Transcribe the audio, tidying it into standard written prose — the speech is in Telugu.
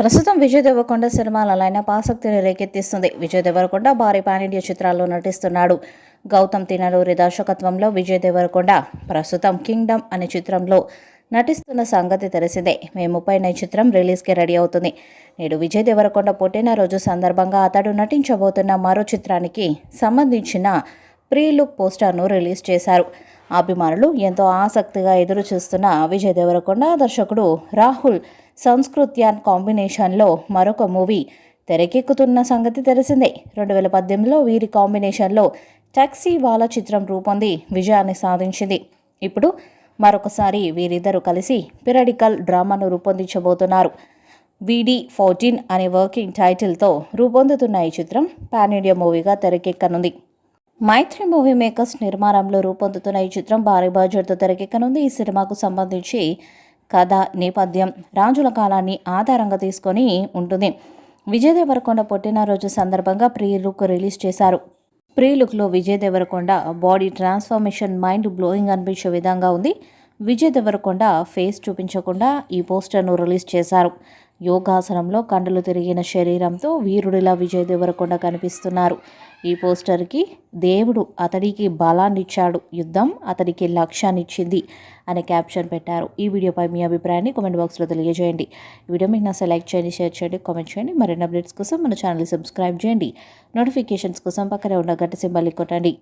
ప్రస్తుతం విజయ్ దేవరకొండ సినిమాల లైనప్ ఆసక్తిని రేకెత్తిస్తుంది. విజయ్ దేవరకొండ భారీ పాన్ ఇండియా చిత్రాల్లో నటిస్తున్నాడు. గౌతమ్ తిననూరి దర్శకత్వంలో విజయ్ దేవరకొండ ప్రస్తుతం కింగ్డమ్ అనే చిత్రంలో నటిస్తున్న సంగతి తెలిసిందే. మే 30న ఈ చిత్రం రిలీజ్కి రెడీ అవుతుంది. నేడు విజయ్ దేవరకొండ పుట్టినరోజు సందర్భంగా అతడు నటించబోతున్న మరో చిత్రానికి సంబంధించిన ప్రీ లుక్ పోస్టర్ను రిలీజ్ చేశారు. అభిమానులు ఎంతో ఆసక్తిగా ఎదురు చూస్తున్న విజయ్ దేవరకొండ దర్శకుడు రాహుల్ సంస్కృత్యాన్ కాంబినేషన్లో మరొక మూవీ తెరకెక్కుతున్న సంగతి తెలిసిందే. 2018లో వీరి కాంబినేషన్లో టాక్సీ వాలా చిత్రం రూపొంది విజయాన్ని సాధించింది. ఇప్పుడు మరొకసారి వీరిద్దరూ కలిసి పిరడికల్ డ్రామాను రూపొందించబోతున్నారు. VD14 అనే వర్కింగ్ టైటిల్తో రూపొందుతున్న ఈ చిత్రం పాన్ ఇండియా మూవీగా తెరకెక్కనుంది. మైత్రి మూవీ మేకర్స్ నిర్మాణంలో రూపొందుతున్న ఈ చిత్రం భారీ బడ్జెట్తో తెరకెక్కనుంది. ఈ సినిమాకు సంబంధించి కథ నేపథ్యం రాజుల కాలాన్ని ఆధారంగా తీసుకొని ఉంటుంది. విజయ్ దేవరకొండ పుట్టినరోజు సందర్భంగా ప్రీ లుక్ రిలీజ్ చేశారు. ప్రీ లుక్లో Vijay Deverakonda body transformation mind blowing అనిపించే విధంగా ఉంది. విజయ్ దేవరకొండ ఫేస్ చూపించకుండా ఈ పోస్టర్ను రిలీజ్ చేశారు. యోగాసనంలో కండలు తిరిగిన శరీరంతో వీరుడిలా విజయ్ దేవరకొండ కనిపిస్తున్నారు. ఈ పోస్టర్కి దేవుడు అతడికి బలాన్నిచ్చాడు, యుద్ధం అతడికి లక్ష్యాన్నిచ్చింది అనే క్యాప్షన్ పెట్టారు. ఈ వీడియోపై మీ అభిప్రాయాన్ని కామెంట్ బాక్స్లో తెలియజేయండి. ఈ వీడియో మీకు నచ్చితే లైక్ చేయండి, షేర్ చేయండి, కామెంట్ చేయండి. మరిన్ని అప్డేట్స్ కోసం మన ఛానల్ని సబ్స్క్రైబ్ చేయండి. నోటిఫికేషన్స్ కోసం పక్కనే ఉన్న గంట సింబల్ని కొట్టండి.